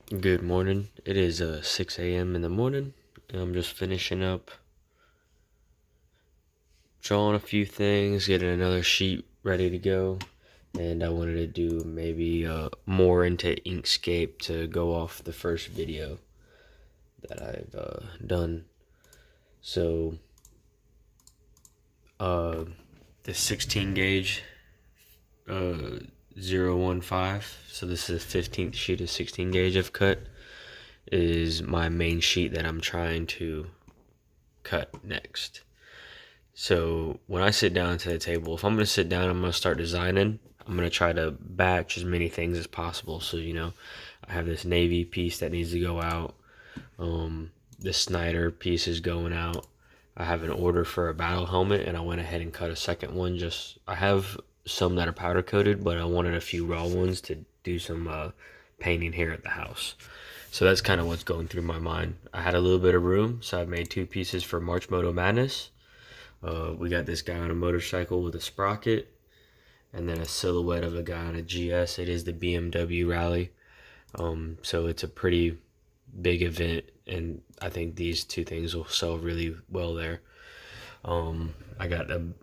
Good morning. It is 6 a.m. in the morning, and I'm just finishing up drawing a few things, getting another sheet ready to go, and I wanted to do maybe more into Inkscape to go off the first video that I've done. So, uh, the 16 gauge uh, 015, so this is the 15th sheet of 16 gauge I've cut, is my main sheet that I'm trying to cut next. So when I sit down to the table, if I'm going to sit down, I'm going to start designing. I'm going to try to batch as many things as possible. So, I have this navy piece that needs to go out. This Snyder piece is going out. I have an order for a battle helmet, and I went ahead and cut a second one. I have some that are powder coated, but I wanted a few raw ones to do some painting here at the house. So that's kind of what's going through my mind. I had a little bit of room, so I made two pieces for March Moto Madness. We got this guy on a motorcycle with a sprocket, and then a silhouette of a guy on a GS. It is the BMW rally. So it's a pretty big event, and I think these two things will sell really well there. I got, of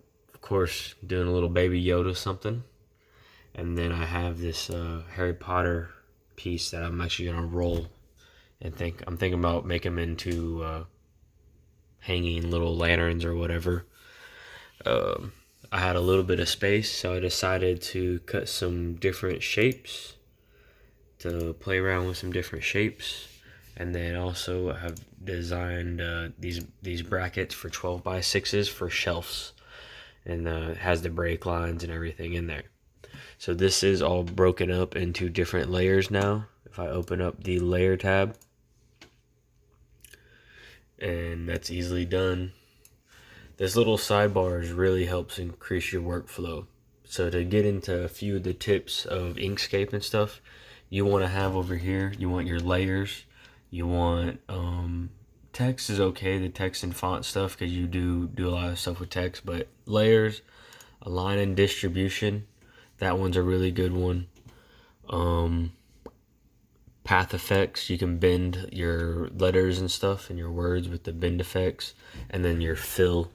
course, doing a little baby Yoda something. And then I have this Harry Potter piece that I'm actually going to roll, and I'm thinking about making them into hanging little lanterns or whatever. I had a little bit of space, so I decided to cut some different shapes to play around with some different shapes. And then also I have designed these brackets for 12x6s for shelves, and it has the brake lines and everything in there. So this is all broken up into different layers now. If I open up the layer tab, and that's easily done. This little sidebars really helps increase your workflow. So to get into a few of the tips of Inkscape and stuff, you want to have over here, you want your layers, you want text is okay, the text and font stuff, because you do a lot of stuff with text, but layers, align and distribution, that one's a really good one. Path effects, you can bend your letters and stuff and your words with the bend effects, and then your fill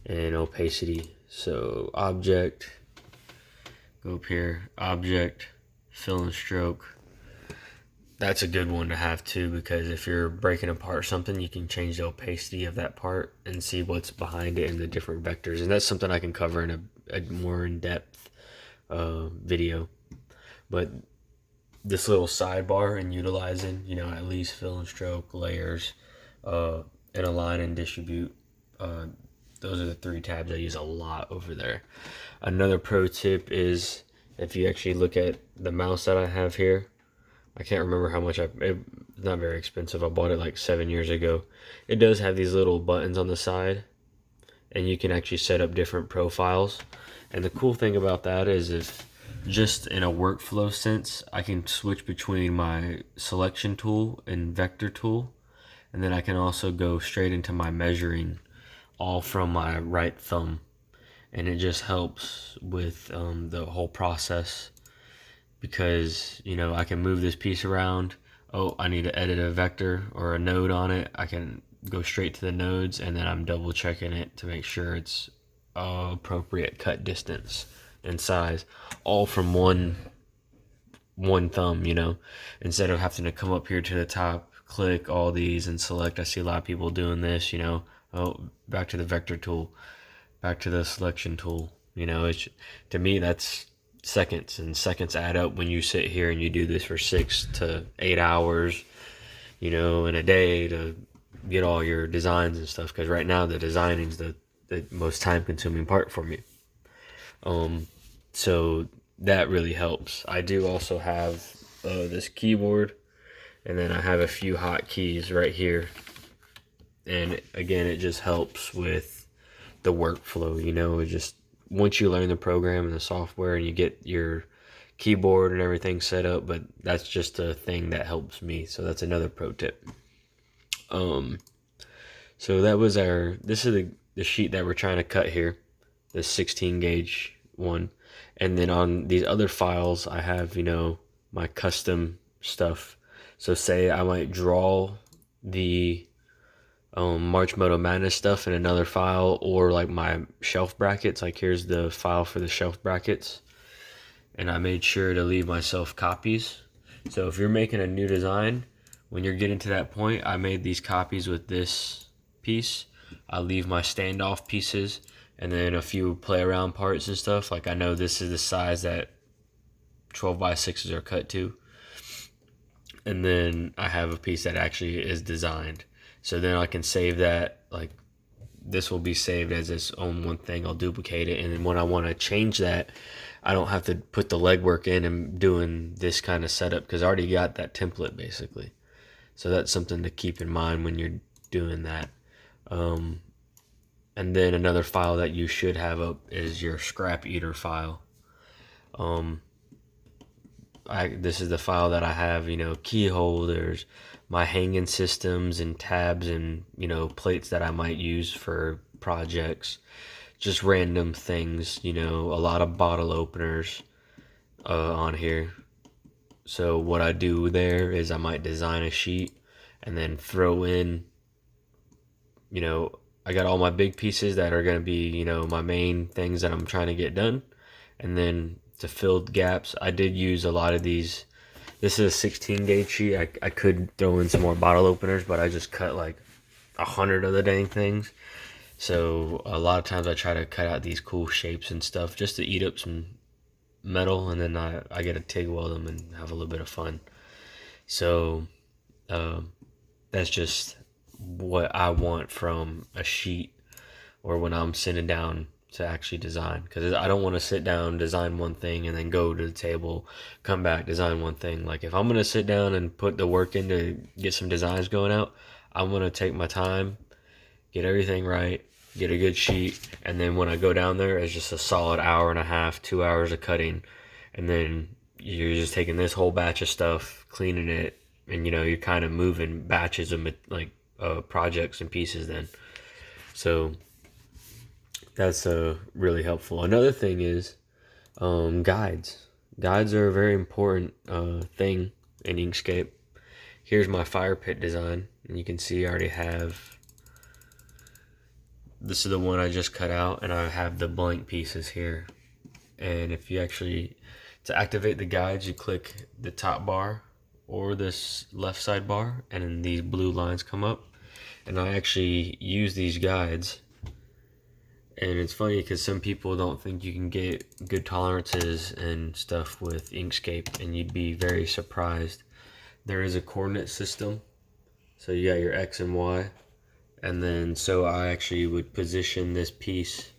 and opacity. So object, go up here, object, fill and stroke. That's a good one to have too, because if you're breaking apart something, you can change the opacity of that part and see what's behind it in the different vectors. And that's something I can cover in a more in-depth video. But this little sidebar and utilizing, at least fill and stroke, layers, and align and distribute, those are the three tabs I use a lot over there. Another pro tip is, if you actually look at the mouse that I have here, I can't remember how much it's not very expensive. I bought it like 7 years ago. It does have these little buttons on the side, and you can actually set up different profiles. And the cool thing about that is, if just in a workflow sense, I can switch between my selection tool and vector tool, and then I can also go straight into my measuring, all from my right thumb. And it just helps with the whole process, because I can move this piece around. Oh, I need to edit a vector or a node on it, I can go straight to the nodes, and then I'm double checking it to make sure it's appropriate cut distance and size, all from one thumb, instead of having to come up here to the top, click all these and select. I see a lot of people doing this, oh, back to the vector tool, back to the selection tool. To me, that's seconds, and seconds add up when you sit here and you do this for 6 to 8 hours, in a day, to get all your designs and stuff. Because right now the designing is the most time consuming part for me. So that really helps. I do also have this keyboard, and then I have a few hotkeys right here. And again, it just helps with the workflow. It just, once you learn the program and the software and you get your keyboard and everything set up, but that's just a thing that helps me. So that's another pro tip. So that was this is the sheet that we're trying to cut here, the 16 gauge one. And then on these other files, I have, my custom stuff. So say I might draw the March Moto Madness stuff in another file, or like my shelf brackets. Like here's the file for the shelf brackets, and I made sure to leave myself copies. So if you're making a new design, when you're getting to that point, I made these copies with this piece. I leave my standoff pieces and then a few play around parts and stuff. Like I know this is the size that 12x6s are cut to. And then I have a piece that actually is designed. So then I can save that, like this will be saved as its own one thing. I'll duplicate it, and then when I want to change that, I don't have to put the legwork in and doing this kind of setup because I already got that template basically. So that's something to keep in mind when you're doing that. And then another file that you should have up is your scrap eater file. This is the file that I have, key holders, my hanging systems and tabs and, plates that I might use for projects, just random things, a lot of bottle openers on here. So what I do there is I might design a sheet and then throw in, I got all my big pieces that are going to be, my main things that I'm trying to get done. And then to fill gaps, I did use a lot of these. This is a 16 gauge sheet. I could throw in some more bottle openers, but I just cut like 100 of the dang things. So a lot of times I try to cut out these cool shapes and stuff just to eat up some metal, and then I get to TIG weld them and have a little bit of fun. So that's just what I want from a sheet or when I'm sitting down to actually design, because I don't want to sit down, design one thing, and then go to the table, come back, design one thing. Like if I'm going to sit down and put the work in to get some designs going out, I'm going to take my time, get everything right, get a good sheet, and then when I go down there, it's just a solid hour and a half, 2 hours of cutting, and then you're just taking this whole batch of stuff, cleaning it, and you're kind of moving batches of like projects and pieces then. So that's really helpful. Another thing is guides. Guides are a very important thing in Inkscape. Here's my fire pit design, and you can see I already have, this is the one I just cut out, and I have the blank pieces here. And if you actually, to activate the guides, you click the top bar or this left side bar, and then these blue lines come up. And I actually use these guides. And it's funny because some people don't think you can get good tolerances and stuff with Inkscape, and you'd be very surprised. There is a coordinate system. So you got your X and Y. And then so I actually would position this piece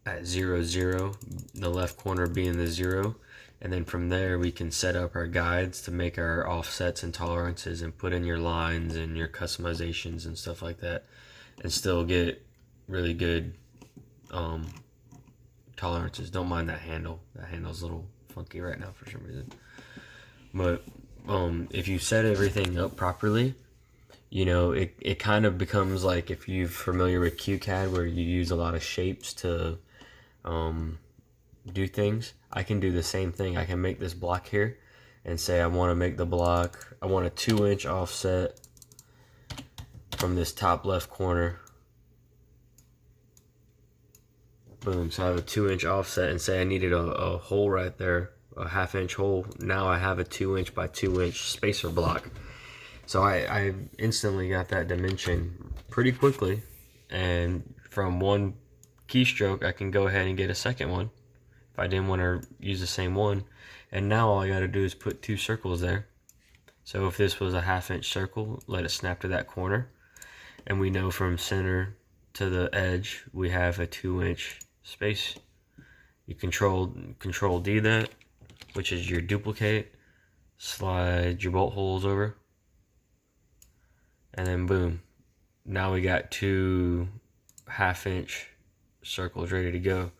at 0, 0, the left corner being the 0. And then from there we can set up our guides to make our offsets and tolerances and put in your lines and your customizations and stuff like that, and still get really good tolerances. Don't mind that handle. That handle's a little funky right now for some reason. But if you set everything up properly, it kind of becomes like if you're familiar with QCAD where you use a lot of shapes to do things. I can do the same thing. I can make this block here and say I want to make the block, I want a 2-inch offset from this top left corner. Boom. So I have a 2-inch offset, and say I needed a hole right there, a 1/2-inch hole. Now I have a 2-inch by 2-inch spacer block. So I instantly got that dimension pretty quickly, and from one keystroke I can go ahead and get a second one if I didn't want to use the same one. And now all I got to do is put 2 circles there. So if this was a 1/2-inch circle, let it snap to that corner, and we know from center to the edge we have a 2-inch space. You control D that, which is your duplicate, slide your bolt holes over, and then boom, now we got 2 1/2-inch circles ready to go.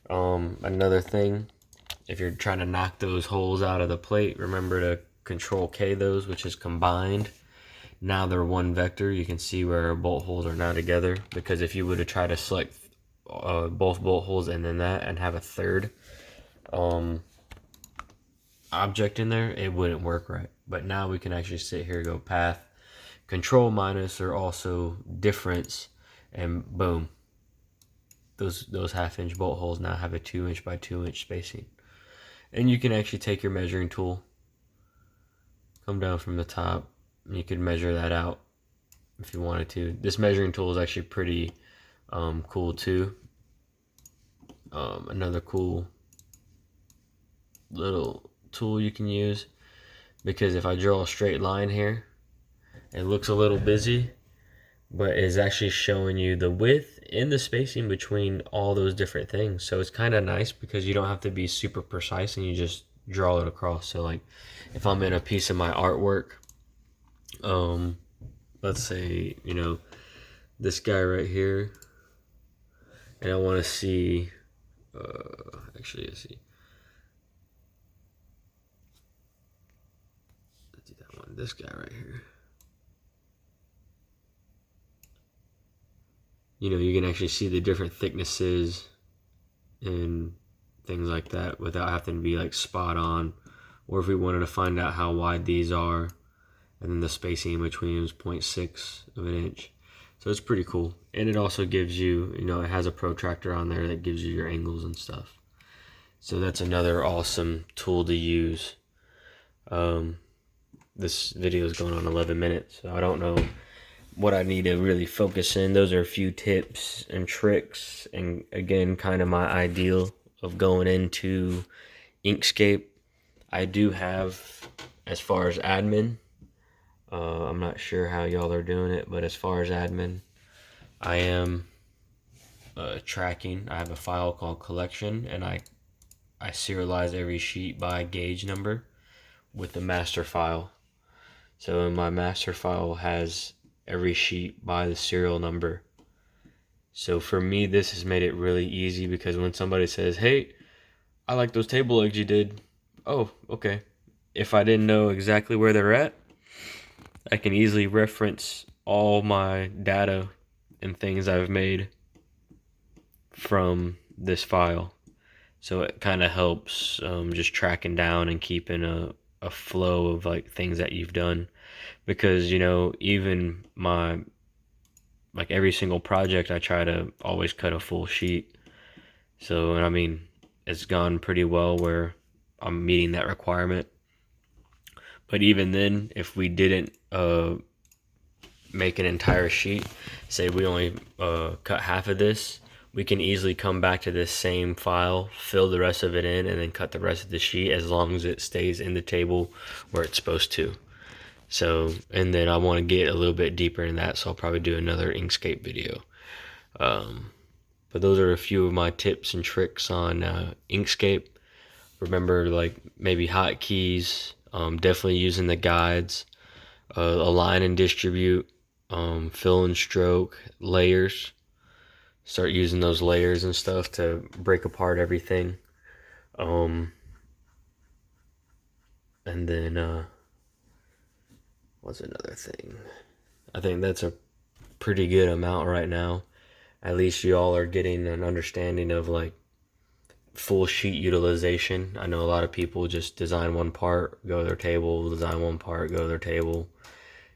Another thing, if you're trying to knock those holes out of the plate, remember to control K those, which is combined. Now they're one vector. You can see where our bolt holes are now together, because if you would have tried to select both bolt holes and then that and have a third object in there, it wouldn't work right. But now we can actually sit here, go path, control minus, or also difference, and boom. Those 1/2 inch bolt holes now have a 2 inch by 2 inch spacing. And you can actually take your measuring tool, come down from the top, and you could measure that out if you wanted to. This measuring tool is actually pretty cool too. Another cool little tool you can use, because if I draw a straight line here, it looks a little busy, but it's actually showing you the width and the spacing between all those different things. So it's kind of nice because you don't have to be super precise and you just draw it across. So like if I'm in a piece of my artwork, let's say, you know, this guy right here, and I want to see, actually, let's see. Let's do that one, this guy right here. You know, you can actually see the different thicknesses and things like that without having to be like spot on. Or if we wanted to find out how wide these are, and then the spacing in between is 0.6 of an inch. So it's pretty cool. And it also gives you, you know, it has a protractor on there that gives you your angles and stuff. So that's another awesome tool to use. This video is going on 11 minutes, so I don't know what I need to really focus in. Those are a few tips and tricks, and again, kind of my ideal of going into Inkscape. I do have, as far as admin, I'm not sure how y'all are doing it, but as far as admin, I am tracking. I have a file called collection, and I serialize every sheet by gauge number with the master file. So in my master file has every sheet by the serial number. So for me, this has made it really easy, because when somebody says, hey, I like those table legs you did. Oh, okay. If I didn't know exactly where they're at, I can easily reference all my data and things I've made from this file. So it kind of helps just tracking down and keeping a flow of like things that you've done. Because, you know, even like every single project, I try to always cut a full sheet. So, and I mean, it's gone pretty well where I'm meeting that requirement. But even then, if we didn't make an entire sheet, say we only cut half of this, we can easily come back to this same file, fill the rest of it in, and then cut the rest of the sheet, as long as it stays in the table where it's supposed to. So, and then I want to get a little bit deeper in that, so I'll probably do another Inkscape video. But those are a few of my tips and tricks on Inkscape. Remember, like, maybe hotkeys, definitely using the guides, align and distribute, fill and stroke, layers. Start using those layers and stuff to break apart everything. And then, what's another thing? I think that's a pretty good amount right now. At least you all are getting an understanding of like full sheet utilization. I know a lot of people just design one part, go to their table, design one part, go to their table.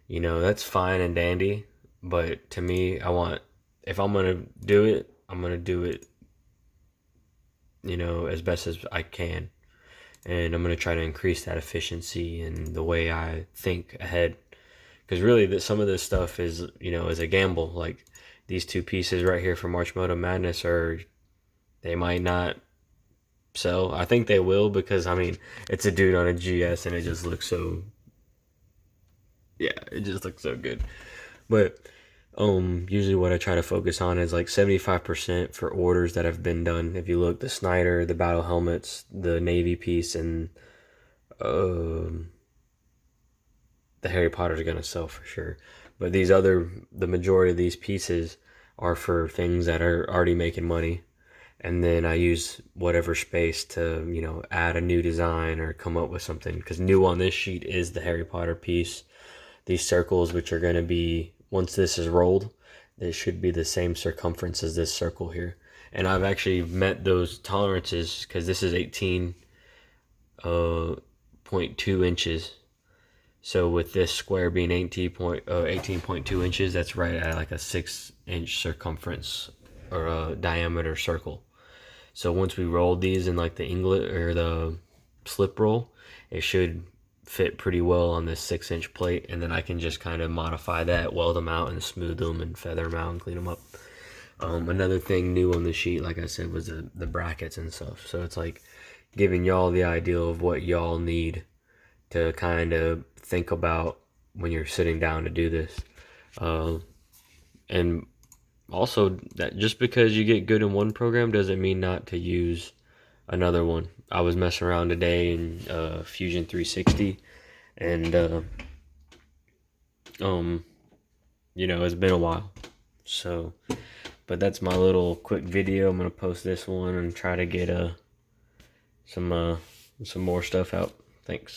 You know, that's fine and dandy, but to me, if I'm going to do it, I'm going to do it, you know, as best as I can. And I'm going to try to increase that efficiency and the way I think ahead. Because really, some of this stuff is, you know, is a gamble. Like these two pieces right here for March Moto Madness they might not sell. I think they will, because, I mean, it's a dude on a GS and it just looks so, yeah, it just looks so good. But usually what I try to focus on is like 75% for orders that have been done. If you look, the Snyder, the battle helmets, the Navy piece, and the Harry Potter's gonna sell for sure. But the majority of these pieces are for things that are already making money. And then I use whatever space to, you know, add a new design or come up with something. Because new on this sheet is the Harry Potter piece. These circles, which are going to be, once this is rolled, they should be the same circumference as this circle here. And I've actually met those tolerances, because this is 18 18.2 inches. So with this square being 18.2 inches, that's right at like a 6-inch circumference or a diameter circle. So once we roll these in like the English or the slip roll, it should fit pretty well on this 6-inch plate, and then I can just kind of modify that, weld them out and smooth them and feather them out and clean them up. Another thing new on the sheet, like I said, was the brackets and stuff. So it's like giving y'all the idea of what y'all need to kind of think about when you're sitting down to do this. And also, that just because you get good in one program doesn't mean not to use another one. I was messing around today in Fusion 360, and you know, it's been a while. So, but that's my little quick video. I'm gonna post this one and try to get some more stuff out. Thanks.